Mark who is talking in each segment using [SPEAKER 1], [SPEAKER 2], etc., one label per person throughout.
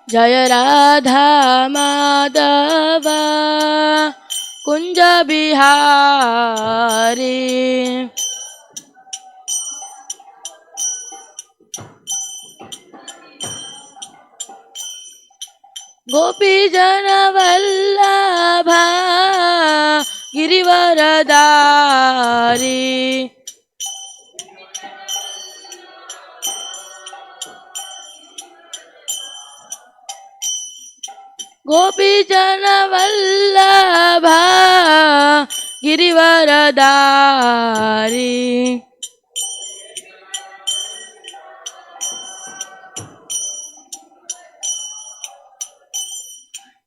[SPEAKER 1] जय राधा माधव कुंज बिहारी। गोपी जन वल्लभा गिरिवरदारी। गोपी जन वल्लभा गिरिवरदारी।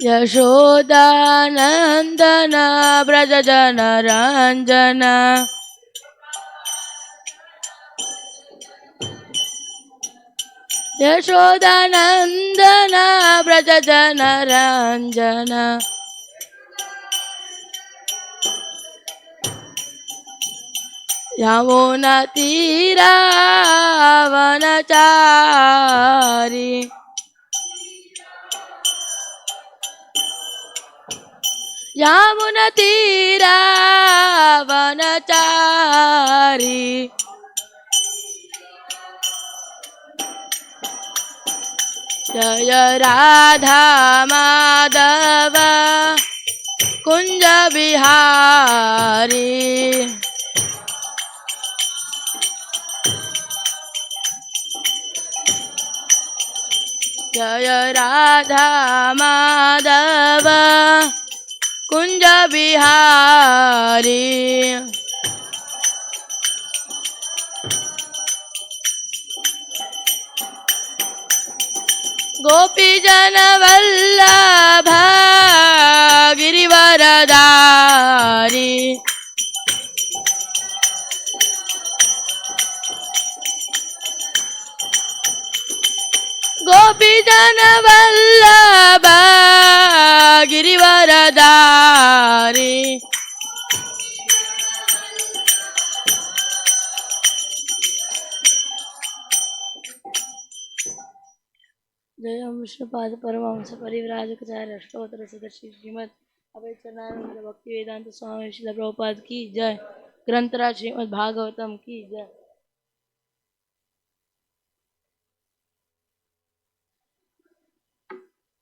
[SPEAKER 1] यशोदानंदन ब्रज जन रंजन। यशोदानंदन ब्रज जन रंजन। यमुना तीरा वनचारी। यमुना तीरा वनचारी। जय राधा माधव कुंज बिहारी। जय राधा माधव कुंज बिहारी। गोपी जन वल्लभ गिरिवरदारी। गोपी जन वल्लभ गिरिवरदारी। जय विष्णुपाद परमहंस परिव्राजकाचार्य अष्टोत्तर सदस्य श्रीमद अभयचरणानंद भक्ति वेदांत स्वामी श्रील प्रभुपाद की जय। ग्रंथराज श्रीमद भागवतम की जय।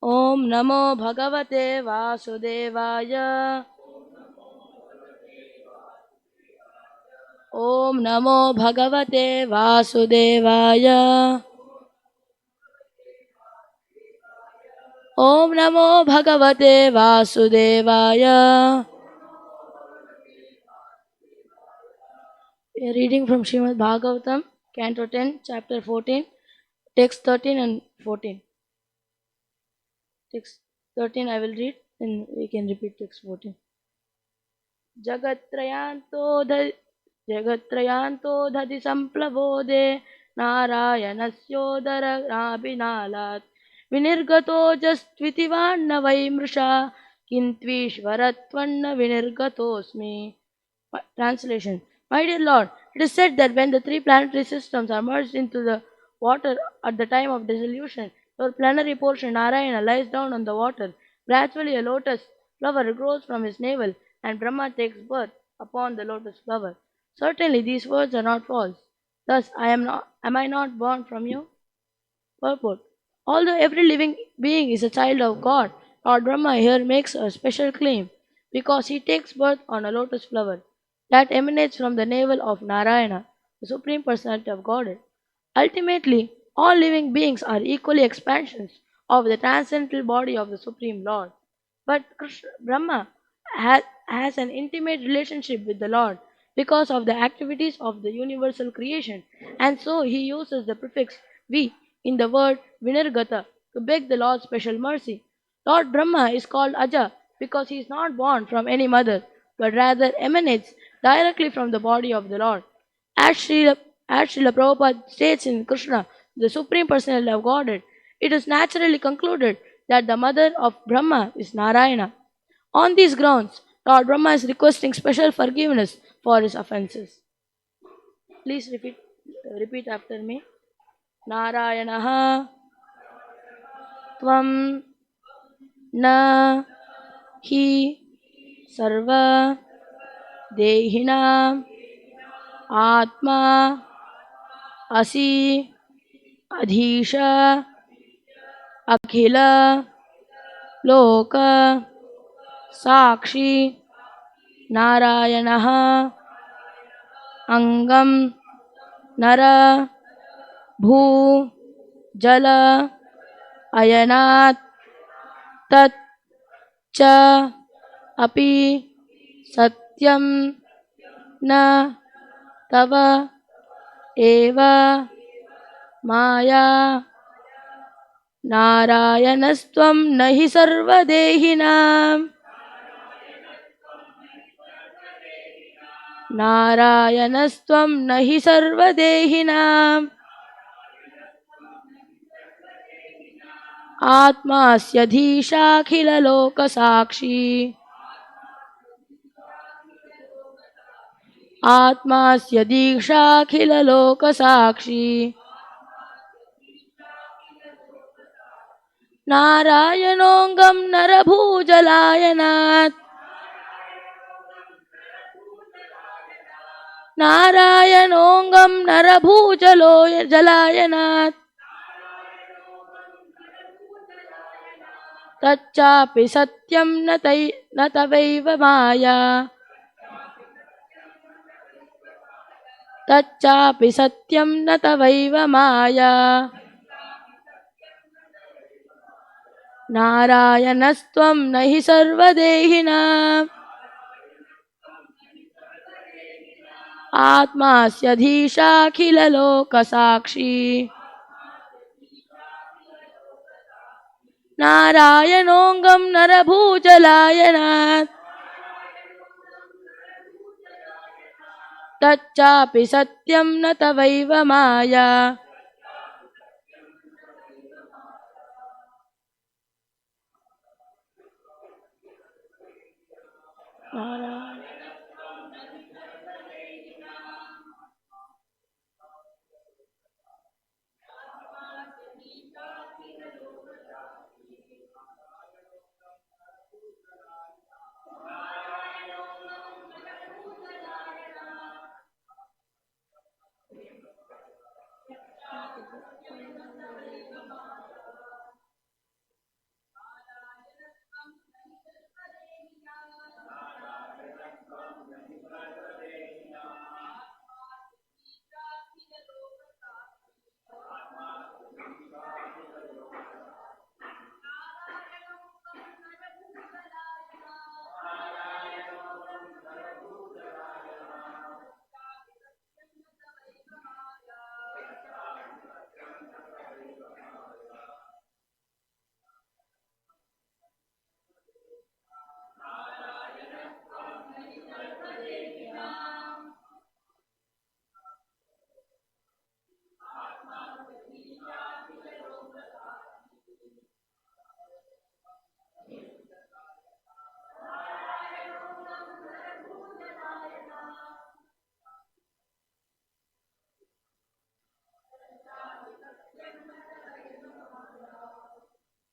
[SPEAKER 1] ओम नमो भगवते वासुदेवाय। ओम नमो भगवते वासुदेवाय। ओम नमो भगवते वासुदेवाय। We are reading from Srimad Bhagavatam, Canto 10, Chapter 14, Text 13 and 14. Text 13 I will read, then we can repeat text 14. जगत्त्रयान्तो दधि सम्प्लवोदे नारायणस्योदरनाभिनालात् विनिर्गतोऽजस्त्विति वान्न वै मृषा किन्त्वीश्वरत्वन्न विनिर्गतोऽस्मि. Translation. My dear Lord, it is said that when the three planetary systems are merged into the water at the time of dissolution, your plenary portion Narayana lies down on the water. Gradually a lotus flower grows from his navel and Brahma takes birth upon the lotus flower. Certainly these words are not false. Thus am I not born from you? Purport. Although every living being is a child of God, Lord Brahma here makes a special claim because he takes birth on a lotus flower that emanates from the navel of Narayana, the Supreme Personality of Godhead. Ultimately, all living beings are equally expansions of the transcendental body of the Supreme Lord. But Brahma has an intimate relationship with the Lord because of the activities of the universal creation, and so he uses the prefix vi in the word Vinirgata to beg the Lord's special mercy. Lord Brahma is called Aja because he is not born from any mother, but rather emanates directly from the body of the Lord. As Srila Prabhupada states in Krishna, the Supreme Personality of Godhead, it is naturally concluded that the mother of Brahma is Narayana. On these grounds, Lord Brahma is requesting special forgiveness for his offenses. Please repeat after me. Narayanaha त्वं न हि सर्व देहिनाम् आत्मा असि अधीश अखिल लोक साक्षी नारायणः अंगम नर भू जल अयनात् तत् च अपि सत्यं न तव एव माया नारायणस्त्वं न हि सर्वदेहिनां नारायणस्त्वं न हि सर्वदेहिनाम् आत्मास्यधीशाखिललोकसाक्षी आत्मास्यधीशाखिललोकसाक्षी नारायणोऽङ्गं नरभूजलायनात् नारायणोऽङ्गं नरभूजलो जलायनात् तच्चापि सत्यं न तवैव माया तच्चापि सत्यं न तवैव माया नारायणस्त्वं न हि सर्वदेहिनाम् आत्मास्यधीशाखिललोकसाक्षी नारायणोऽङ्गं नरभूजलायनात् तच्चापि सत्यं न तवैव माया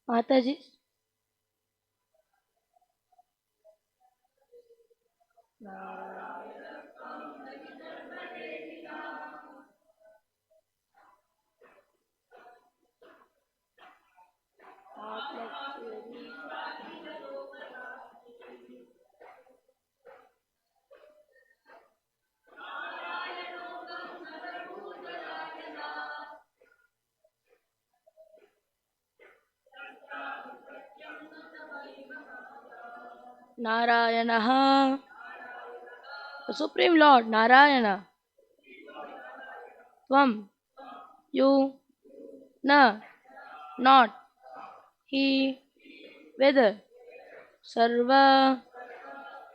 [SPEAKER 1] माताजी नारायणः the Supreme Lord Narayana Tvam you na not he whether sarva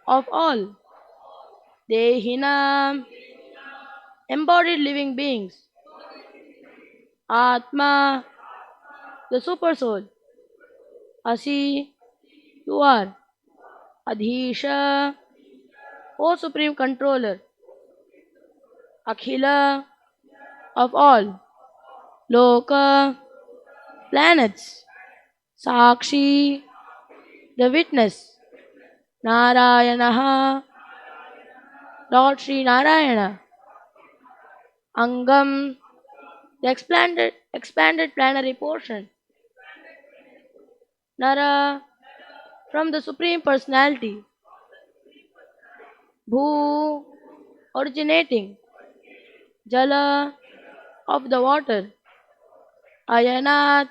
[SPEAKER 1] of all dehinam embodied living beings Atma the super soul Asi you are Adhisha O Supreme Controller Akhila of all Loka planets Sakshi, the witness. Narayanaha, Lord Sri Narayana. Angam, the expanded plenary portion. Nara, from the Supreme Personality. Bhu, originating. Jala, of the water. Ayanat,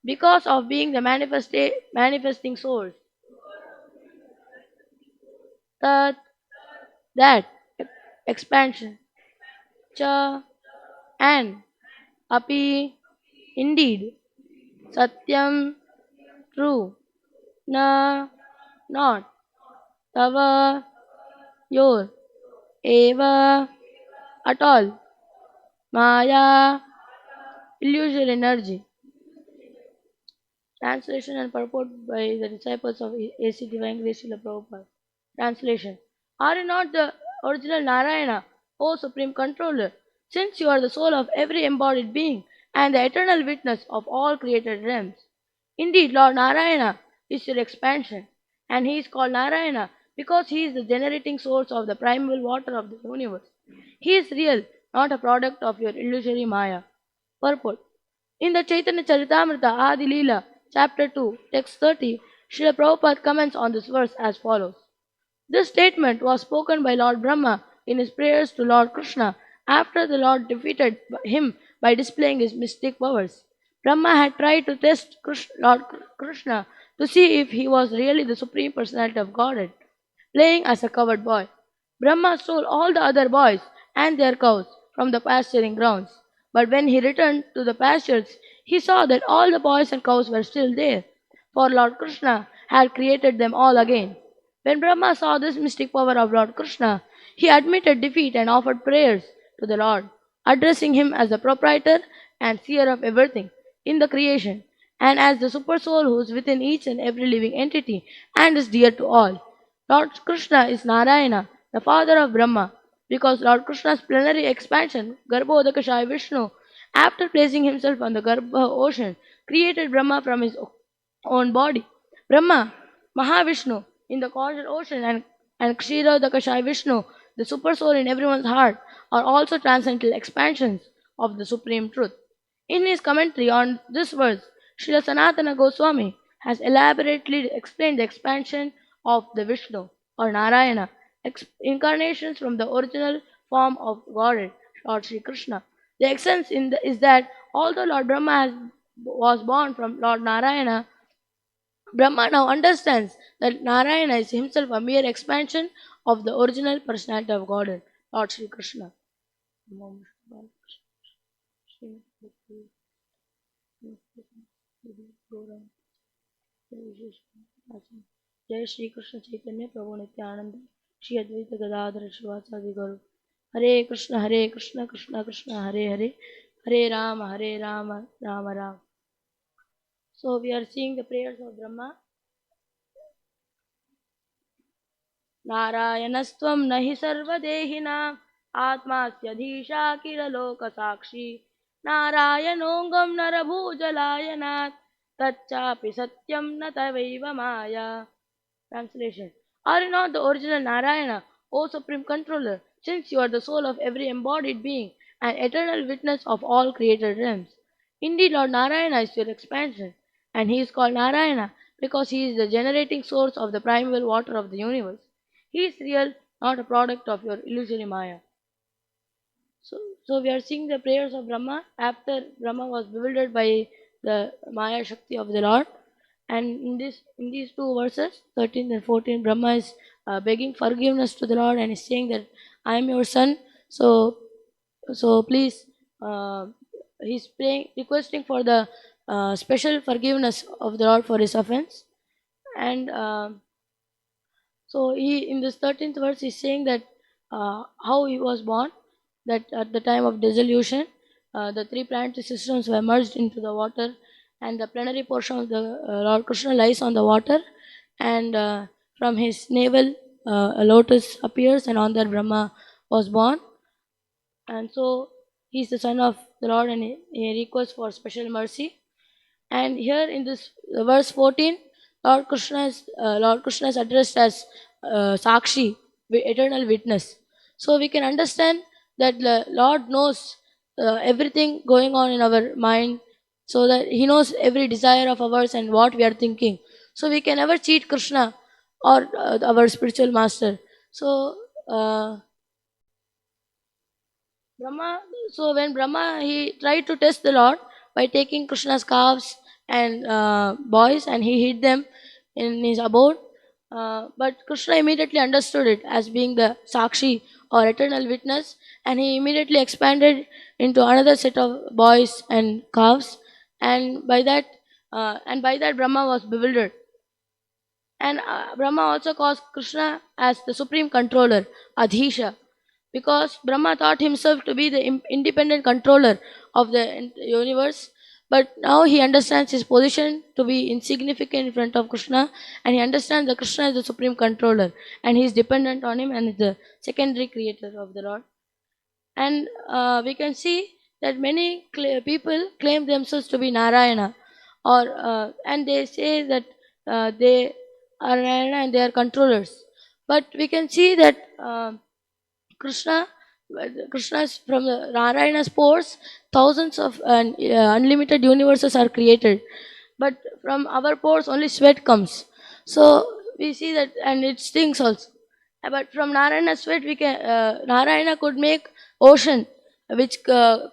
[SPEAKER 1] because of being the manifesting source. Tat, that, expansion. Cha, and. Api, indeed. Satyam, true. Na, not. Tava, your. Eva, at all. Maya, illusory energy. Translation and purport by the disciples of A.C. Divine Grace Srila Prabhupada. Translation. Are you not the original Narayana, O Supreme Controller? Since you are the soul of every embodied being and the eternal witness of all created realms. Indeed, Lord Narayana is your expansion, and he is called Narayana because he is the generating source of the primeval water of the universe. He is real, not a product of your illusory Maya. Purport. In the Chaitanya Charitamrita Adi Leela, chapter 2, text 30, Srila Prabhupada comments on this verse as follows. This statement was spoken by Lord Brahma in his prayers to Lord Krishna after the Lord defeated him by displaying his mystic powers. Brahma had tried to test Lord Krishna to see if he was really the Supreme Personality of Godhead, playing as a coward boy. Brahma stole all the other boys and their cows from the pasturing grounds. But when he returned to the pastures, he saw that all the boys and cows were still there, for Lord Krishna had created them all again. When Brahma saw this mystic power of Lord Krishna, he admitted defeat and offered prayers to the Lord, addressing him as the proprietor and seer of everything in the creation, and as the super soul who is within each and every living entity and is dear to all. Lord Krishna is Narayana, the father of Brahma, because Lord Krishna's plenary expansion, Garbhodakashaya Vishnu, after placing himself on the Garbha ocean, created Brahma from his own body. Brahma, Mahavishnu, in the causal ocean, and Kshirodakashaya Vishnu, the super soul in everyone's heart, are also transcendental expansions of the Supreme Truth. In his commentary on this verse, Srila Sanatana Goswami has elaborately explained the expansion of the Vishnu or Narayana, incarnations from the original form of Godhead, Lord Sri Krishna. The essence is that although Lord was born from Lord Narayana, Brahma now understands that Narayana is himself a mere expansion of the original personality of Godhead, Lord Sri Krishna. जय श्री कृष्ण चैतन्य प्रभु नित्यानंद श्री अद्वैत गदाधर शिवाचार्य गौर हरे Krishna Krishna Krishna Hare Hare Hare Ram Ram Ram. So we are seeing the prayers of Brahma. नारायणस्त्वं न हि सर्वदेहिनां आत्मास्यधीशा किल लोकसाक्षी नारायणोऽङ्गं नरभूजलायनात् तच्चापि सत्यं न तवैव माया. Translation. Are you not the original Narayana, O Supreme Controller, since you are the soul of every embodied being and eternal witness of all created realms? Indeed, Lord Narayana is your expansion, and he is called Narayana because he is the generating source of the primeval water of the universe. He is real, not a product of your illusory Maya. So we are seeing the prayers of Brahma after Brahma was bewildered by the Maya Shakti of the Lord. And in these two verses, 13 and 14, Brahma is begging forgiveness to the Lord and is saying that I am your son. So please, he's praying, requesting for the special forgiveness of the Lord for his offense. And so he in this 13th verse is saying that how he was born, that at the time of dissolution, the three planetary systems were merged into the water, and the plenary portion of the Lord Krishna lies on the water, and from his navel a lotus appears, and on that Brahma was born, and so he is the son of the Lord, and he requests for special mercy. And here in this verse 14, Lord Krishna is addressed as Sakshi, eternal witness. So we can understand that the Lord knows everything going on in our mind, so that He knows every desire of ours and what we are thinking. So we can never cheat Krishna or our spiritual master. So uh, Brahma, so when Brahma he tried to test the Lord by taking Krishna's calves and boys and he hid them in his abode. But Krishna immediately understood it as being the Sakshi or eternal witness, and he immediately expanded into another set of boys and calves, and by that Brahma was bewildered. And Brahma also calls Krishna as the supreme controller, Adhisha, because Brahma thought himself to be the independent controller of the universe. But now he understands his position to be insignificant in front of Krishna, and he understands that Krishna is the supreme controller, and he is dependent on him and is the secondary creator of the Lord. And we can see that many people claim themselves to be Narayana, or and they say that they are Narayana and they are controllers. But we can see that Krishna, Krishna's from the Narayana's pores, thousands of unlimited universes are created. But from our pores, only sweat comes. So we see that, and it stings also. But from Narayana's sweat, Narayana could make ocean, which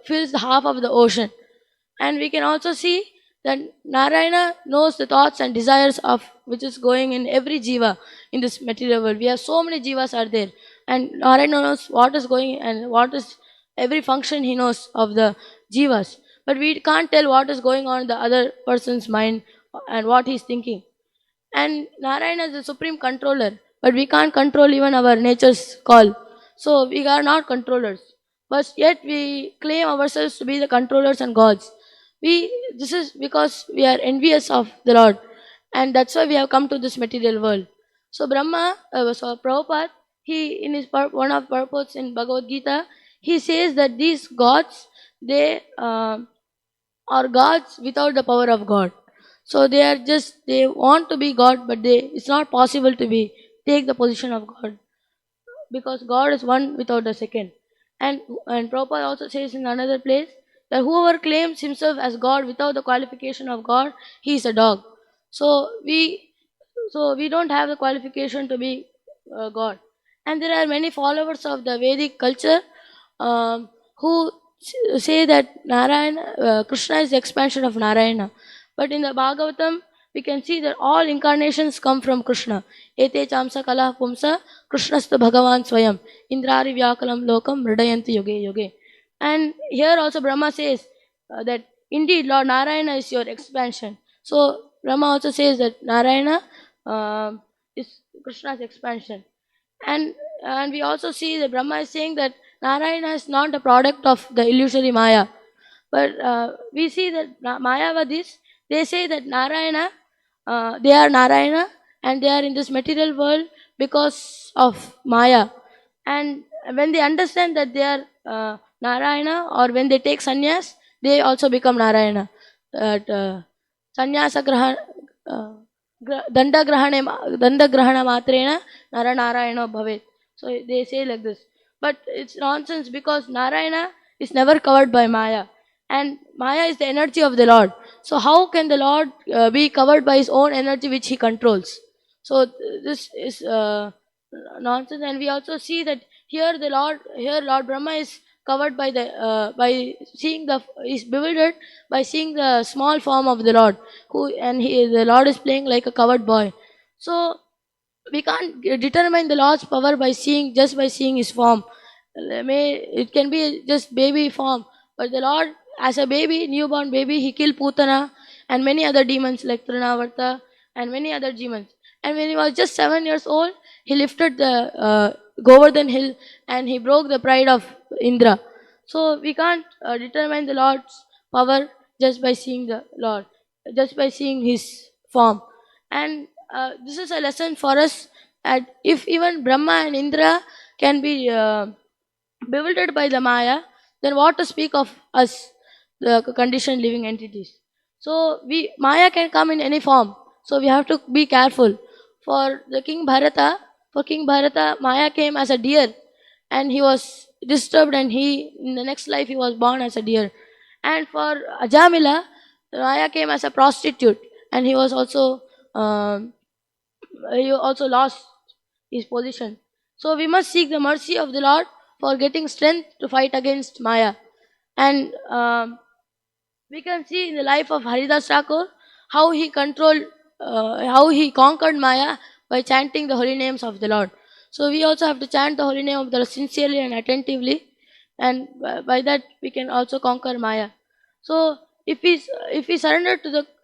[SPEAKER 1] fills half of the ocean. And we can also see that Narayana knows the thoughts and desires of which is going in every jiva in this material world. We have so many jivas are there, and Narayana knows what is going and what is every function he knows of the jivas. But we can't tell what is going on in the other person's mind and what he's thinking. And Narayana is the supreme controller, but we can't control even our nature's call. So we are not controllers. But yet we claim ourselves to be the controllers and gods. This is because we are envious of the Lord, and that's why we have come to this material world. So Prabhupada, he in his one of purports in Bhagavad Gita, he says that these gods, they are gods without the power of God. So they want to be God, but it's not possible to be take the position of God, because God is one without the second. And Prabhupada also says in another place that whoever claims himself as God without the qualification of God, he is a dog. So we don't have the qualification to be God. And there are many followers of the Vedic culture who say that Krishna is the expansion of Narayana. But in the Bhagavatam, we can see that all incarnations come from Krishna. Ete chamsa kala pumsa Krishnasta Bhagavan Swayam Indrari Vyakalam Lokam Mridayanti Yoge Yoge. And here also Brahma says that indeed Lord Narayana is your expansion. So Brahma also says that Narayana is Krishna's expansion. And we also see that Brahma is saying that Narayana is not a product of the illusory Maya. But we see that Mayavadis, they say that they are Narayana and they are in this material world because of Maya. And when they understand that they are Narayana, or when they take sannyas, they also become Narayana. That sannyasa danda grahana matrena nara narayana bhavet. So they say like this. But it's nonsense, because Narayana is never covered by Maya. And Maya is the energy of the Lord. So how can the Lord be covered by his own energy which he controls? So this is nonsense. And we also see that here Lord Brahma is covered by is bewildered by seeing the small form of the Lord, the Lord is playing like a covered boy. So we can't determine the Lord's power by seeing his form. It can be just baby form, but the Lord, as a baby, newborn baby, he killed Putana and many other demons like Trinavarta and many other demons. And when he was just 7 years old, he lifted the Govardhan hill and he broke the pride of Indra. So we can't determine the Lord's power just by seeing the Lord, just by seeing his form. And this is a lesson for us. And if even Brahma and Indra can be bewildered by the Maya, then what to speak of us, the conditioned living entities? So Maya can come in any form. So we have to be careful. For the King Bharata, Maya came as a deer, and he was disturbed, and he in the next life he was born as a deer. And for Ajamila, Maya came as a prostitute, and um, he also lost his position. So we must seek the mercy of the Lord for getting strength to fight against Maya. And we can see in the life of Haridas Thakur how he conquered Maya by chanting the holy names of the Lord. So we also have to chant the holy name of the Lord sincerely and attentively, and by that we can also conquer Maya. So if we surrender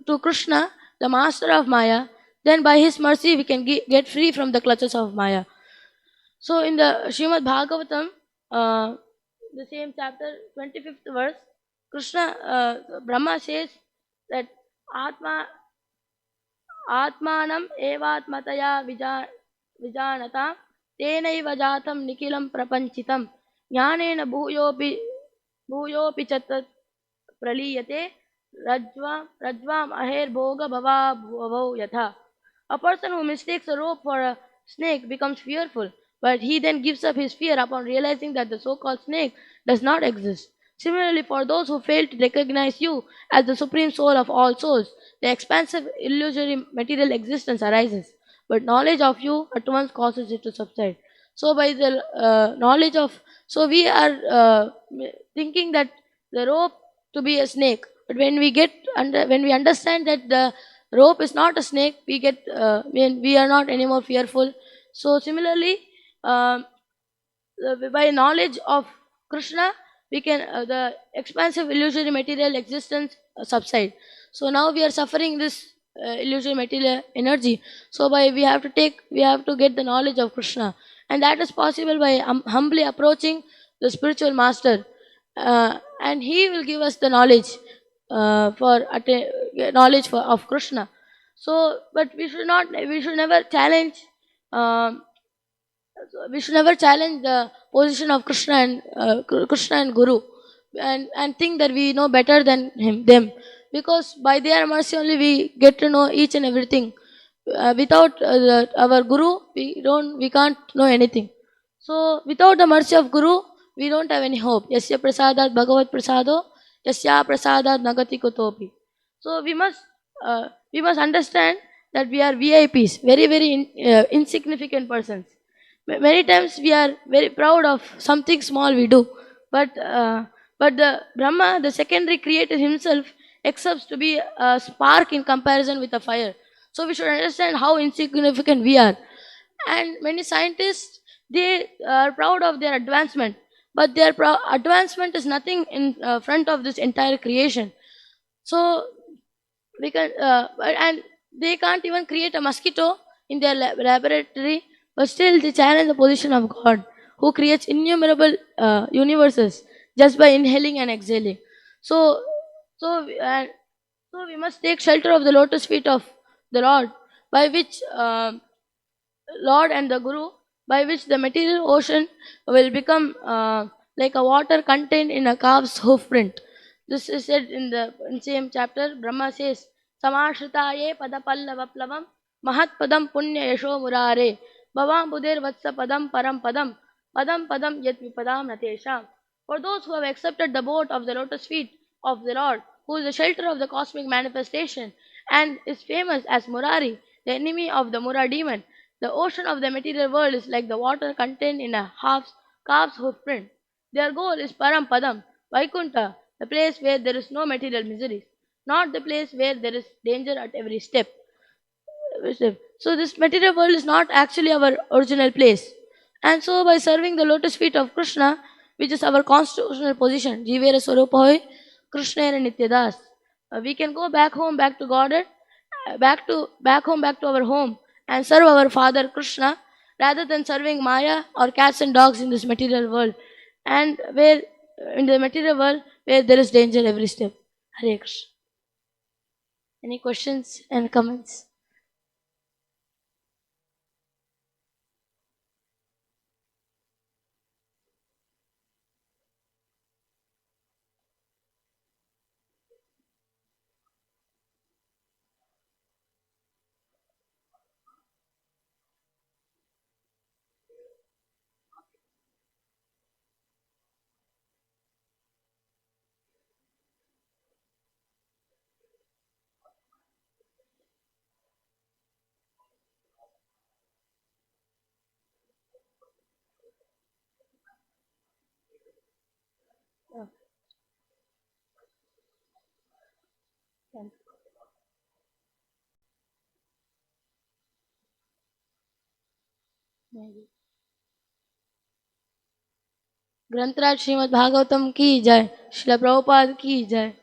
[SPEAKER 1] to Krishna, the master of Maya, then by his mercy we can get free from the clutches of Maya. So in the Srimad Bhagavatam, the same chapter, 25th verse, Brahma says that Atma Atmanam evatmataya vijanata tenaiva jatam nikilam prapanchitam jnanena bhuyopi chatat praliyate rajvam aher bhoga bhava yatha. A person who mistakes a rope for a snake becomes fearful, but he then gives up his fear upon realizing that the so-called snake does not exist. Similarly, for those who fail to recognize you as the supreme soul of all souls, the expansive illusory material existence arises, but knowledge of you at once causes it to subside. So, by the knowledge of, so we are thinking that the rope to be a snake, but when we understand that the rope is not a snake, when we are not anymore fearful. So similarly, um, by knowledge of Krishna, we can the expansive illusory material existence subside. So now we are suffering this illusory material energy. So by we have to get the knowledge of Krishna, and that is possible by humbly approaching the spiritual master, and he will give us the knowledge knowledge of Krishna. So, but we should never challenge. Um, we should never challenge the position of Krishna and Guru, and think that we know better than them, because by their mercy only we get to know each and everything. Without our Guru, we can't know anything. So without the mercy of Guru, we don't have any hope. Yasya prasadat bhagavat prasado, yasya prasadat nagati kutopi. So we must understand that we are VIPs, very insignificant persons. Many times we are very proud of something small we do, but the Brahma, the secondary creator himself, accepts to be a spark in comparison with a fire. So we should understand how insignificant we are. And many scientists, they are proud of their advancement, but their advancement is nothing in front of this entire creation. So we can and they can't even create a mosquito in their laboratory, but still they challenge the position of God, who creates innumerable universes just by inhaling and exhaling. So so we- and so we must take shelter of the lotus feet of the Lord, by which Lord and the Guru, by which the material ocean will become like a water contained in a calf's hoof print. This is said in same chapter. Brahma says, "Samashritaye padapallavaplavam mahat padam punya yasho murare bhavam budir vatsa padam param padam padam padam yat vipadam natesham." For those who have accepted the boat of the lotus feet of the Lord, who is the shelter of the cosmic manifestation and is famous as Murari, the enemy of the Mura demon, the ocean of the material world is like the water contained in a calf's hoof print. Their goal is Parampadam, Vaikunta, the place where there is no material miseries, not the place where there is danger at every step. So this material world is not actually our original place. And so by serving the lotus feet of Krishna, which is our constitutional position, Jivera Swarupahoy, Krishna Nityadas, we can go back home, back to Godhead, back to our home, and serve our Father Krishna, rather than serving Maya or cats and dogs in this material world, and where in the material world where there is danger every step. Hare Krishna. Any questions and comments? Yeah. Maybe. ग्रंथराज Shrimad Bhagavatam की जय, श्रील प्रभुपाद की जय।